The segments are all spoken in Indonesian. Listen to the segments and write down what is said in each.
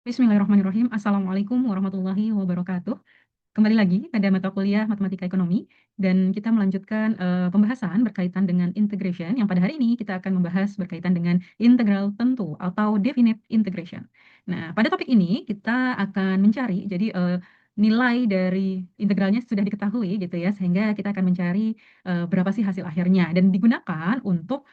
Bismillahirrahmanirrahim. Assalamualaikum warahmatullahi wabarakatuh. Kembali lagi pada mata kuliah Matematika Ekonomi dan kita melanjutkan pembahasan berkaitan dengan integration yang pada hari ini kita akan membahas berkaitan dengan integral tentu atau definite integration. Nah, pada topik ini kita akan mencari nilai dari integralnya sudah diketahui gitu ya, sehingga kita akan mencari berapa sih hasil akhirnya dan digunakan untuk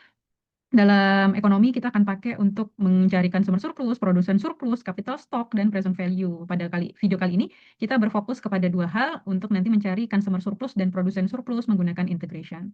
dalam ekonomi kita akan pakai untuk mencarikan sumber surplus, produsen surplus, capital stock, dan present value. Pada video kali ini kita berfokus kepada dua hal untuk nanti mencari customer surplus dan produsen surplus menggunakan integration.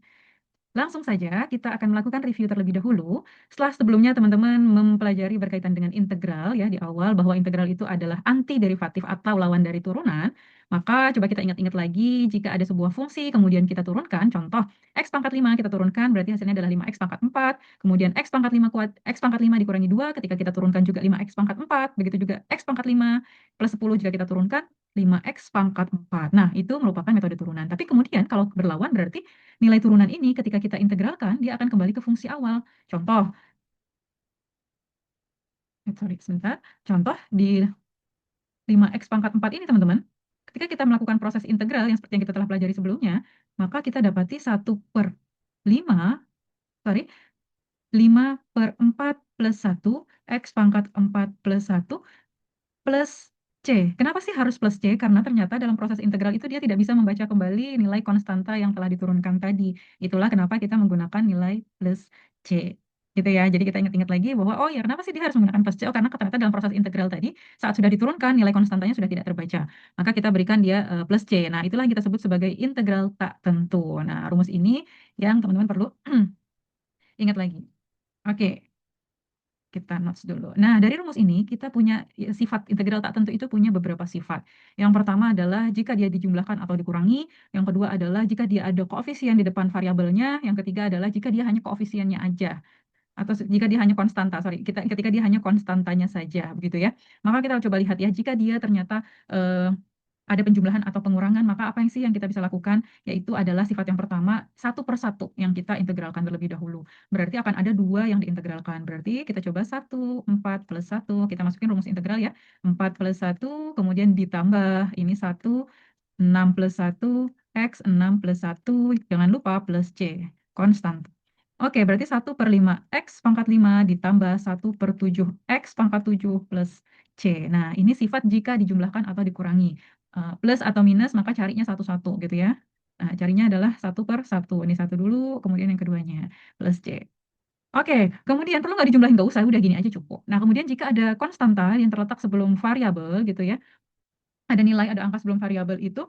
Langsung saja kita akan melakukan review terlebih dahulu. Setelah sebelumnya teman-teman mempelajari berkaitan dengan integral ya di awal bahwa integral itu adalah anti derivatif atau lawan dari turunan, maka coba kita ingat-ingat lagi jika ada sebuah fungsi kemudian kita turunkan, contoh x pangkat 5 kita turunkan berarti hasilnya adalah 5x pangkat 4, kemudian x pangkat 5 kuat x pangkat 5 dikurangi 2 ketika kita turunkan juga 5x pangkat 4, begitu juga x pangkat 5 plus 10 jika kita turunkan 5x pangkat 4. Nah, itu merupakan metode turunan. Tapi kemudian kalau berlawan berarti nilai turunan ini ketika kita integralkan, dia akan kembali ke fungsi awal. Contoh, sebentar. Contoh di 5x pangkat 4 ini, teman-teman. Ketika kita melakukan proses integral yang seperti yang kita telah pelajari sebelumnya, maka kita dapati 1/5, sorry, 5/4 plus 1, x pangkat 4 plus 1, plus C. Kenapa sih harus plus C? Karena ternyata dalam proses integral itu dia tidak bisa membaca kembali nilai konstanta yang telah diturunkan tadi. Itulah kenapa kita menggunakan nilai plus C. Gitu ya. Jadi kita ingat-ingat lagi bahwa, oh ya kenapa sih dia harus menggunakan plus C? Oh karena ternyata dalam proses integral tadi, saat sudah diturunkan, nilai konstantanya sudah tidak terbaca. Maka kita berikan dia plus C. Nah, itulah yang kita sebut sebagai integral tak tentu. Nah, rumus ini yang teman-teman perlu ingat lagi. Oke, kita notes dulu. Nah, dari rumus ini kita punya sifat integral tak tentu itu punya beberapa sifat. Yang pertama adalah jika dia dijumlahkan atau dikurangi, yang kedua adalah jika dia ada koefisien di depan variabelnya, yang ketiga adalah jika dia hanya koefisiennya aja atau jika dia hanya konstanta, sorry, ketika dia hanya konstantanya saja, begitu ya. Maka kita coba lihat ya, jika dia ternyata ada penjumlahan atau pengurangan, maka apa yang sih yang kita bisa lakukan? Yaitu adalah sifat yang pertama, satu per satu yang kita integralkan terlebih dahulu. Berarti akan ada dua yang diintegralkan. Berarti kita coba 1, 4 plus 1. Kita masukin rumus integral ya. 4 plus 1, kemudian ditambah. Ini 1, 6 plus 1, X, 6 plus 1. Jangan lupa plus C, konstan. Oke, berarti 1/5 X pangkat 5 ditambah 1/7 X pangkat 7 plus C. Nah, ini sifat jika dijumlahkan atau dikurangi. Plus atau minus, maka carinya satu-satu gitu ya. Nah, carinya adalah 1/1. Ini satu dulu, kemudian yang keduanya. Plus C. Oke, kemudian perlu nggak dijumlahin? Nggak usah, udah gini aja cukup. Nah, kemudian jika ada konstanta yang terletak sebelum variabel gitu ya, ada nilai, ada angka sebelum variabel itu,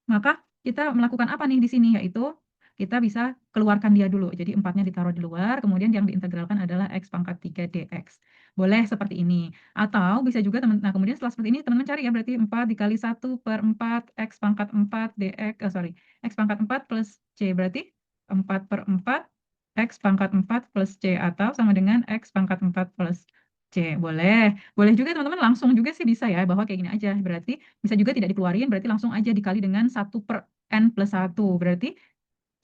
maka kita melakukan apa nih di sini? Yaitu kita bisa keluarkan dia dulu. Jadi 4-nya ditaruh di luar, kemudian yang diintegralkan adalah X pangkat 3 dx. Boleh seperti ini. Atau bisa juga teman, nah kemudian setelah seperti ini teman-teman cari ya, berarti 4 dikali 1/4 X pangkat 4 dx, X pangkat 4 plus C. Berarti 4/4 X pangkat 4 plus C. Atau sama dengan X pangkat 4 plus C. Boleh. Boleh juga teman-teman langsung juga sih bisa ya, bahwa kayak gini aja. Berarti bisa juga tidak dikeluarin, berarti langsung aja dikali dengan 1/n plus 1. Berarti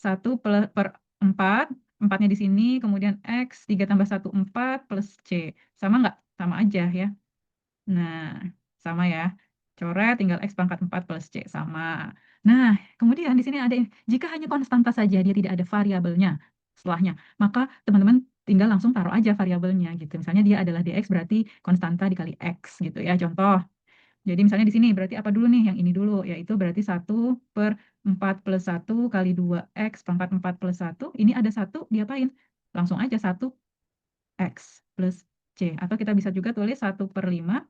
1/4, 4-nya di sini, kemudian X, 3 tambah 1, 4, plus C. Sama nggak? Sama aja ya. Nah, sama ya. Coret tinggal X pangkat 4 plus C. Sama. Nah, kemudian di sini ada, jika hanya konstanta saja, dia tidak ada variabelnya setelahnya, maka teman-teman tinggal langsung taruh aja variabelnya gitu. Misalnya dia adalah dx berarti konstanta dikali X gitu ya. Contoh, jadi misalnya di sini berarti apa dulu nih? Yang ini dulu, yaitu berarti 1/4 plus 1 kali 2X pangkat 4 plus 1. Ini ada 1, diapain? Langsung aja 1X plus C. Atau kita bisa juga tulis 1/5.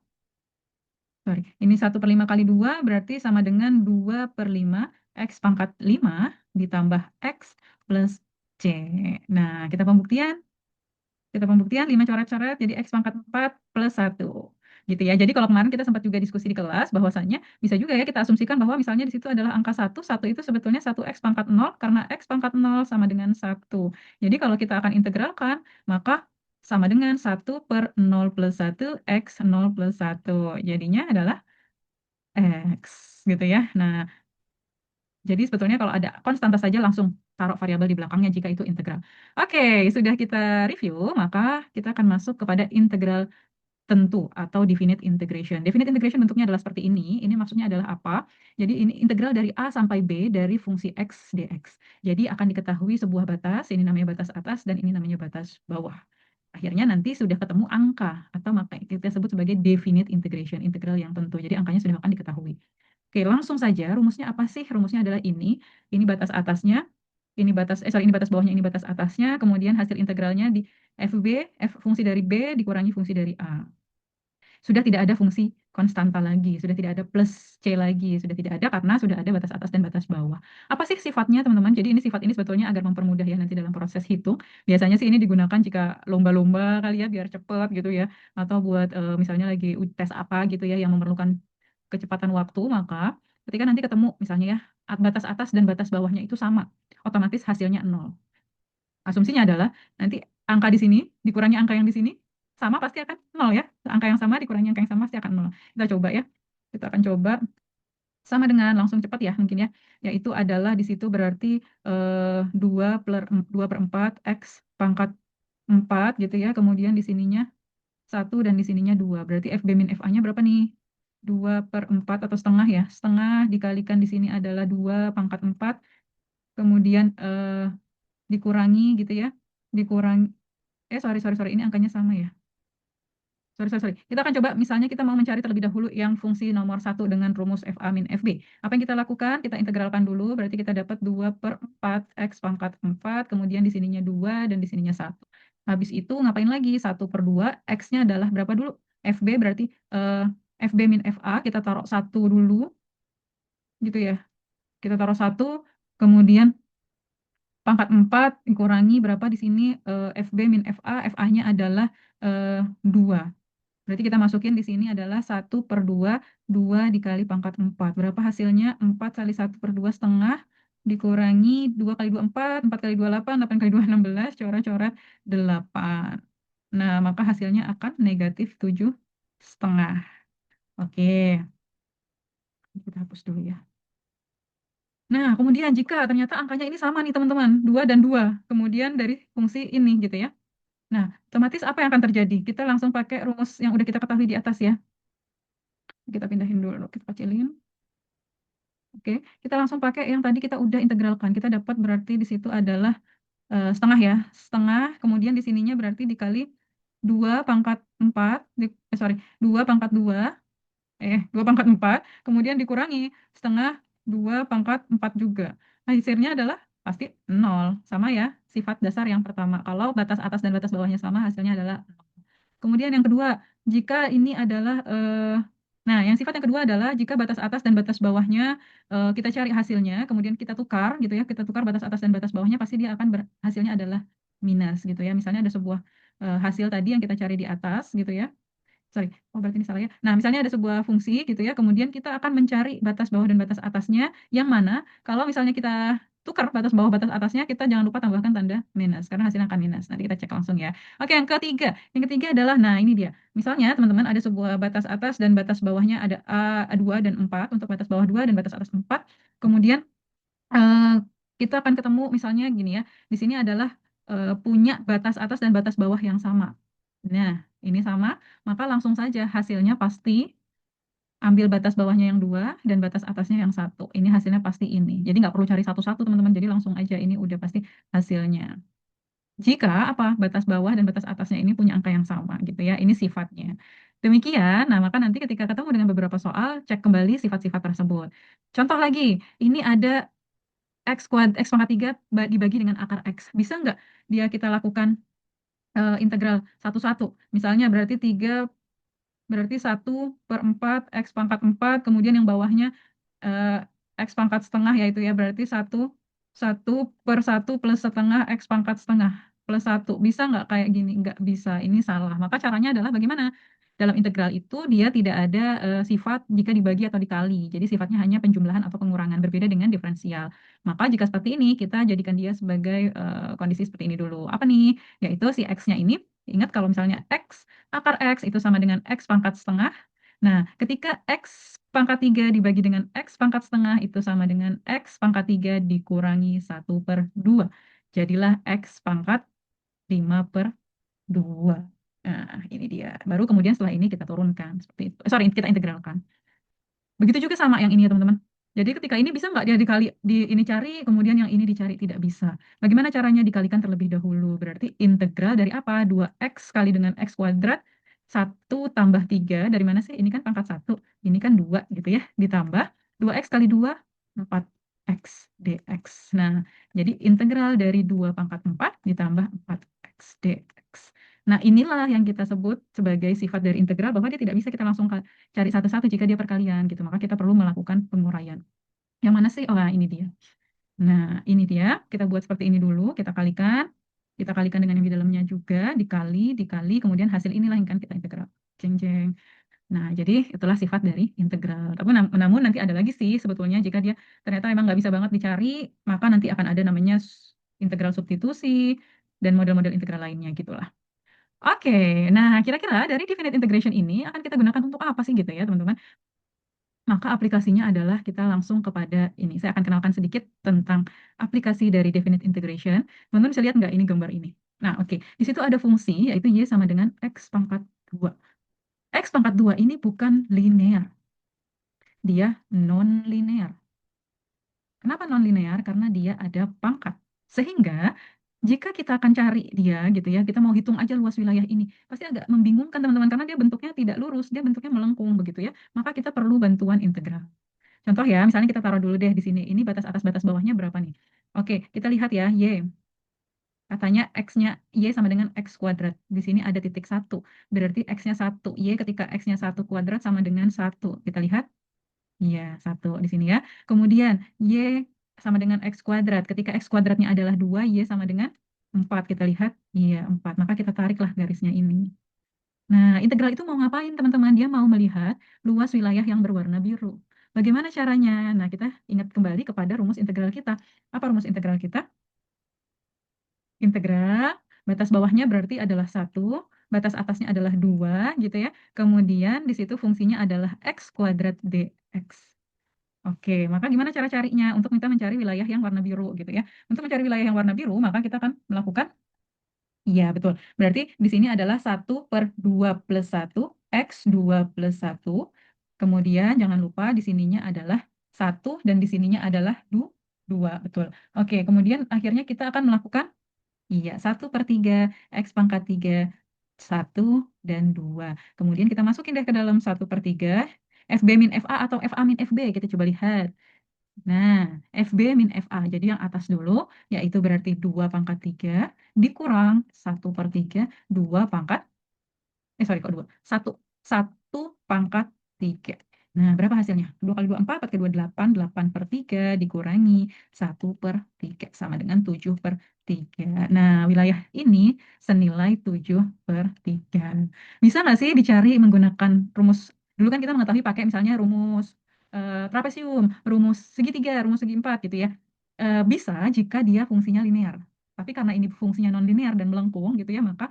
Sorry, ini 1/5 kali 2 berarti sama dengan 2/5 X pangkat 5 ditambah X plus C. Nah, kita pembuktian 5 coret-coret jadi X pangkat 4 plus 1. Gitu ya. Jadi kalau kemarin kita sempat juga diskusi di kelas bahwasannya bisa juga ya kita asumsikan bahwa misalnya di situ adalah angka 1, 1 itu sebetulnya 1x pangkat 0 karena x pangkat 0 sama dengan 1. Jadi kalau kita akan integralkan maka sama dengan 1/0 plus 1 x 0 plus 1. Jadinya adalah x gitu ya. Nah, jadi sebetulnya kalau ada konstanta saja langsung taruh variabel di belakangnya jika itu integral. Oke, sudah kita review, maka kita akan masuk kepada integral tentu atau definite integration. Definite integration bentuknya adalah seperti ini. Ini maksudnya adalah apa? Jadi ini integral dari A sampai B dari fungsi X dx. Jadi akan diketahui sebuah batas, ini namanya batas atas dan ini namanya batas bawah. Akhirnya nanti sudah ketemu angka atau maka kita sebut sebagai definite integration, integral yang tentu. Jadi angkanya sudah akan diketahui. Oke, langsung saja rumusnya apa sih? Rumusnya adalah ini. Ini batas atasnya, ini batas bawahnya, ini batas atasnya, kemudian hasil integralnya di fungsi dari B dikurangi fungsi dari A. Sudah tidak ada fungsi konstanta lagi, sudah tidak ada plus C lagi, sudah tidak ada karena sudah ada batas atas dan batas bawah. Apa sih sifatnya, teman-teman? Jadi ini sifat ini sebetulnya agar mempermudah ya nanti dalam proses hitung. Biasanya sih ini digunakan jika lomba-lomba kali ya, biar cepat gitu ya, atau buat misalnya lagi tes apa gitu ya, yang memerlukan kecepatan waktu, maka ketika nanti ketemu misalnya ya, batas atas dan batas bawahnya itu sama, otomatis hasilnya 0. Asumsinya adalah nanti angka di sini dikurangi angka yang di sini sama pasti akan 0 ya. Angka yang sama dikurangi angka yang sama pasti akan 0. Kita coba ya. Kita akan coba sama dengan langsung cepat ya mungkin ya. Yaitu adalah di situ berarti 2 per 4 X pangkat 4 gitu ya. Kemudian di sininya 1 dan di sininya 2. Berarti FB min FA-nya berapa nih? 2 per 4 atau setengah ya. Setengah dikalikan di sini adalah 2 pangkat 4. Kemudian dikurangi gitu ya. Dikurangi, sorry, sorry, sorry. Ini angkanya sama ya. Sorry, sorry, sorry. Kita akan coba, misalnya kita mau mencari terlebih dahulu yang fungsi nomor 1 dengan rumus FA min FB. Apa yang kita lakukan? Kita integralkan dulu, berarti kita dapat 2 per 4 X pangkat 4, kemudian di sininya 2, dan di sininya 1. Habis itu ngapain lagi? 1 per 2, X-nya adalah berapa dulu? FB berarti FB min FA, kita taruh 1 dulu, gitu ya. Kita taruh 1, kemudian pangkat 4 dikurangi berapa di sini? FB min FA, FA-nya adalah 2. Berarti kita masukin di sini adalah 1 per 2, 2 dikali pangkat 4. Berapa hasilnya? 4 kali 1 per 2 setengah, dikurangi 2 kali 2 4, 4 kali 2 8, 8 kali 2 16, coret-coret 8. Nah, maka hasilnya akan negatif 7 setengah. Oke, kita hapus dulu ya. Nah, kemudian jika ternyata angkanya ini sama nih teman-teman, 2 dan 2, kemudian dari fungsi ini gitu ya. Nah, otomatis apa yang akan terjadi? Kita langsung pakai rumus yang udah kita ketahui di atas ya. Kita pindahin dulu, kita kecilin. Oke, kita langsung pakai yang tadi kita udah integralkan. Kita dapat berarti di situ adalah setengah ya. Setengah, kemudian di sininya berarti dikali 2 pangkat 4, 2 pangkat 2, 2 pangkat 4, kemudian dikurangi setengah 2 pangkat 4 juga. Hasilnya adalah pasti 0, sama ya, sifat dasar yang pertama. Kalau batas atas dan batas bawahnya sama, hasilnya adalah 0. Kemudian yang kedua, jika ini adalah nah, yang sifat yang kedua adalah jika batas atas dan batas bawahnya kita cari hasilnya, kemudian kita tukar gitu ya, kita tukar batas atas dan batas bawahnya, pasti dia akan hasilnya adalah minus gitu ya. Misalnya ada sebuah hasil tadi yang kita cari di atas gitu ya. Sorry, oh berarti ini salah ya. Nah, misalnya ada sebuah fungsi gitu ya, kemudian kita akan mencari batas bawah dan batas atasnya, yang mana kalau misalnya kita tukar batas bawah batas atasnya, kita jangan lupa tambahkan tanda minus, karena hasilnya akan minus. Nanti kita cek langsung ya. Oke, yang ketiga. Yang ketiga adalah, nah ini dia. Misalnya teman-teman ada sebuah batas atas dan batas bawahnya ada A2 dan 4, untuk batas bawah 2 dan batas atas 4. Kemudian eh, kita akan ketemu misalnya gini ya, di sini adalah punya batas atas dan batas bawah yang sama. Nah, ini sama, maka langsung saja hasilnya pasti ambil batas bawahnya yang 2 dan batas atasnya yang 1. Ini hasilnya pasti ini. Jadi nggak perlu cari satu-satu teman-teman, jadi langsung aja ini udah pasti hasilnya. Jika apa batas bawah dan batas atasnya ini punya angka yang sama gitu ya, ini sifatnya. Demikian, nah maka nanti ketika ketemu dengan beberapa soal, cek kembali sifat-sifat tersebut. Contoh lagi, ini ada X pangkat 3 dibagi dengan akar X. Bisa nggak dia kita lakukan integral satu-satu? Misalnya berarti 1 per 4 X pangkat 4, kemudian yang bawahnya eh, X pangkat setengah, yaitu ya berarti 1 per 1 plus setengah X pangkat setengah plus 1. Bisa nggak kayak gini? Nggak bisa, ini salah. Maka caranya adalah bagaimana? Dalam integral itu dia tidak ada sifat jika dibagi atau dikali. Jadi sifatnya hanya penjumlahan atau pengurangan, berbeda dengan diferensial. Maka jika seperti ini, kita jadikan dia sebagai kondisi seperti ini dulu. Apa nih? Yaitu si X-nya ini, ingat kalau misalnya X, akar X itu sama dengan X pangkat setengah. Nah, ketika X pangkat 3 dibagi dengan X pangkat setengah itu sama dengan X pangkat 3 dikurangi 1/2. Jadilah X pangkat 5/2. Nah, ini ini dia. Baru kemudian setelah ini kita turunkan seperti itu. Sorry, kita integralkan. Begitu juga sama yang ini ya teman-teman. Jadi ketika ini bisa nggak dia dikali di ini cari, kemudian yang ini dicari tidak bisa. Bagaimana caranya dikalikan terlebih dahulu? Berarti integral dari apa? 2x kali dengan x kuadrat 1 tambah 3. Dari mana sih? Ini kan pangkat 1. Ini kan 2 gitu ya. Ditambah 2x kali 2 4x dx. Nah, jadi integral dari 2 pangkat 4 ditambah 4x dx. Nah, inilah yang kita sebut sebagai sifat dari integral, bahwa dia tidak bisa kita langsung cari satu-satu jika dia perkalian gitu. Maka kita perlu melakukan penguraian. Yang mana sih? Oh, ini dia. Nah, ini dia. Kita buat seperti ini dulu. Kita kalikan. Kita kalikan dengan yang di dalamnya juga. Dikali, dikali. Kemudian hasil inilah yang kan kita integral. Jeng, jeng. Nah, jadi itulah sifat dari integral. Tapi namun nanti ada lagi sih sebetulnya jika dia ternyata emang nggak bisa banget dicari, maka nanti akan ada namanya integral substitusi dan model-model integral lainnya gitulah. Oke, nah kira-kira dari definite integration ini akan kita gunakan untuk apa sih gitu ya teman-teman? Maka aplikasinya adalah kita langsung kepada ini. Saya akan kenalkan sedikit tentang aplikasi dari definite integration. Teman-teman bisa lihat nggak ini gambar ini? Nah, oke. Di situ ada fungsi yaitu y sama dengan x pangkat 2. X pangkat 2 ini bukan linear. Dia non-linear. Kenapa non-linear? Karena dia ada pangkat. Sehingga jika kita akan cari dia gitu ya, kita mau hitung aja luas wilayah ini, pasti agak membingungkan teman-teman karena dia bentuknya tidak lurus, dia bentuknya melengkung begitu ya. Maka kita perlu bantuan integral. Contoh ya, misalnya kita taruh dulu deh di sini. Ini batas atas batas bawahnya berapa nih? Oke, kita lihat ya, y. Katanya x-nya y sama dengan x kuadrat. Di sini ada titik 1. Berarti x-nya 1. Y ketika x-nya 1 kuadrat sama dengan 1. Kita lihat. Iya, 1 di sini ya. Kemudian y sama dengan x kuadrat. Ketika x kuadratnya adalah 2, y sama dengan 4. Kita lihat. Iya, 4. Maka kita tariklah garisnya ini. Nah, integral itu mau ngapain teman-teman? Dia mau melihat luas wilayah yang berwarna biru. Bagaimana caranya? Nah, kita ingat kembali kepada rumus integral kita. Apa rumus integral kita? Integral, batas bawahnya berarti adalah 1, batas atasnya adalah 2, gitu ya. Kemudian di situ fungsinya adalah x kuadrat dx. Oke, maka gimana cara carinya? Untuk kita mencari wilayah yang warna biru, gitu ya. Untuk mencari wilayah yang warna biru, maka kita akan melakukan. Iya, betul. Berarti di sini adalah 1/2+1, x2+1. Kemudian jangan lupa di sininya adalah 1 dan di sininya adalah 2. Betul. Oke, kemudian akhirnya kita akan melakukan, iya, 1/3, x pangkat 3, 1 dan 2. Kemudian kita masukin deh ke dalam 1/3, FB min FA atau FA min FB. Kita coba lihat. Nah, FB min FA. Jadi yang atas dulu, yaitu berarti 2 pangkat 3 dikurang 1/3, 2 pangkat, sorry kok 2, 1 pangkat 3. Nah, berapa hasilnya? 2 kali 2, 4, 4 kali 2, 8, 8/3 dikurangi 1/3 sama dengan 7/3. Nah, wilayah ini senilai 7/3. Bisa nggak sih dicari menggunakan rumus, dulu kan kita mengetahui pakai misalnya rumus trapesium, rumus segitiga, rumus segi empat gitu ya. Bisa jika dia fungsinya linear. Tapi karena ini fungsinya non-linear dan melengkung gitu ya, maka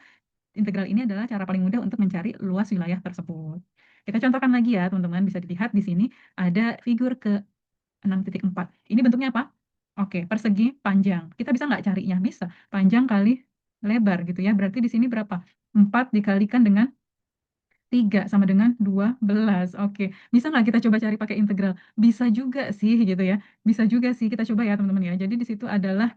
integral ini adalah cara paling mudah untuk mencari luas wilayah tersebut. Kita contohkan lagi ya, teman-teman. Bisa dilihat di sini ada figur ke 6.4. Ini bentuknya apa? Oke, persegi panjang. Kita bisa nggak carinya? Bisa. Panjang kali lebar gitu ya. Berarti di sini berapa? 4 dikalikan dengan 3 sama dengan 12. Oke, bisa nggak kita coba cari pakai integral? Bisa juga sih gitu ya. Bisa juga sih. Kita coba ya teman-teman ya. Jadi di situ adalah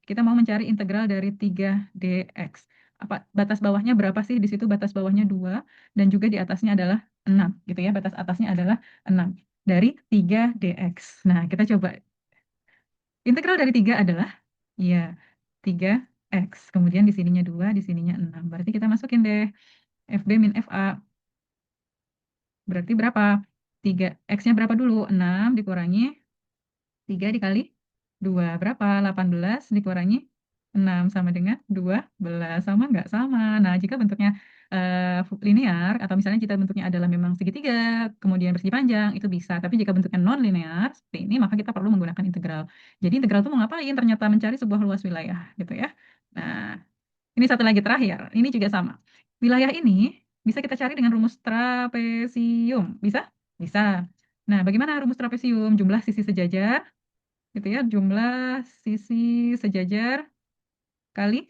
kita mau mencari integral dari 3 dx. Apa batas bawahnya berapa sih? Di situ batas bawahnya 2 dan juga di atasnya adalah 6 gitu ya. Batas atasnya adalah 6 dari 3 dx. Nah, kita coba integral dari 3 adalah ya 3x. Kemudian di sininya 2, di sininya 6. Berarti kita masukin deh FB min FA. Berarti berapa? 3 x-nya berapa dulu? 6 dikurangi 3 dikali 2 berapa? 18 dikurangi 6 sama dengan 12. Sama nggak? Sama. Nah, jika bentuknya linear, atau misalnya jika bentuknya adalah memang segitiga, kemudian persegi panjang, itu bisa. Tapi jika bentuknya non-linear, seperti ini, maka kita perlu menggunakan integral. Jadi integral itu mau ngapain? Ternyata mencari sebuah luas wilayah, gitu ya. Nah, ini satu lagi terakhir. Ini juga sama. Wilayah ini bisa kita cari dengan rumus trapesium. Bisa? Bisa. Nah, bagaimana rumus trapesium? Jumlah sisi sejajar gitu ya, jumlah sisi sejajar kali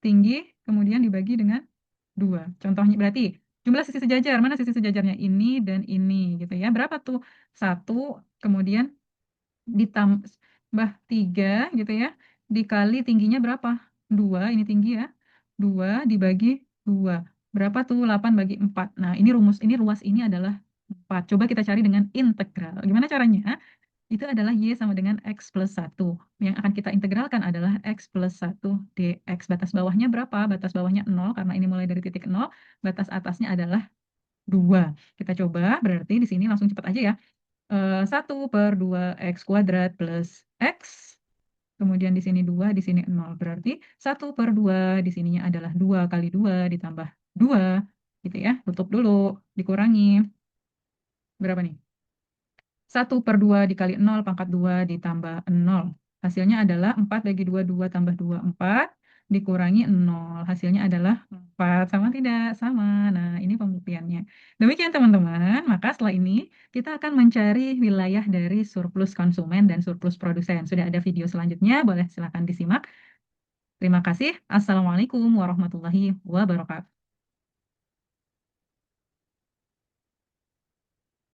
tinggi kemudian dibagi dengan 2. Contohnya berarti jumlah sisi sejajar, mana sisi sejajarnya? Ini dan ini gitu ya. Berapa tuh? 1, kemudian ditambah 3 gitu ya. Dikali tingginya berapa? 2, ini tinggi ya. 2 dibagi 2. Berapa tuh? 8 bagi 4. Nah, ini ruas ini adalah 4. Coba kita cari dengan integral. Gimana caranya? Itu adalah Y sama dengan X plus 1. Yang akan kita integralkan adalah X plus 1 dx. Batas bawahnya berapa? Batas bawahnya 0, karena ini mulai dari titik 0. Batas atasnya adalah 2. Kita coba, berarti di sini langsung cepat aja ya. 1 per 2 X kuadrat plus X. Kemudian di sini 2, di sini 0. Berarti 1 per 2 di sininya adalah 2 kali 2 ditambah 2. Gitu ya. Tutup dulu, dikurangi. Berapa nih? 1/2 dikali 0 pangkat 2 ditambah 0. Hasilnya adalah 4 bagi 2, 2 tambah 2, 4. Dikurangi 0. Hasilnya adalah 4. Sama tidak? Sama. Nah, ini pembuktiannya. Demikian teman-teman. Maka setelah ini kita akan mencari wilayah dari surplus konsumen dan surplus produsen. Sudah ada video selanjutnya, boleh silakan disimak. Terima kasih. Assalamualaikum warahmatullahi wabarakatuh.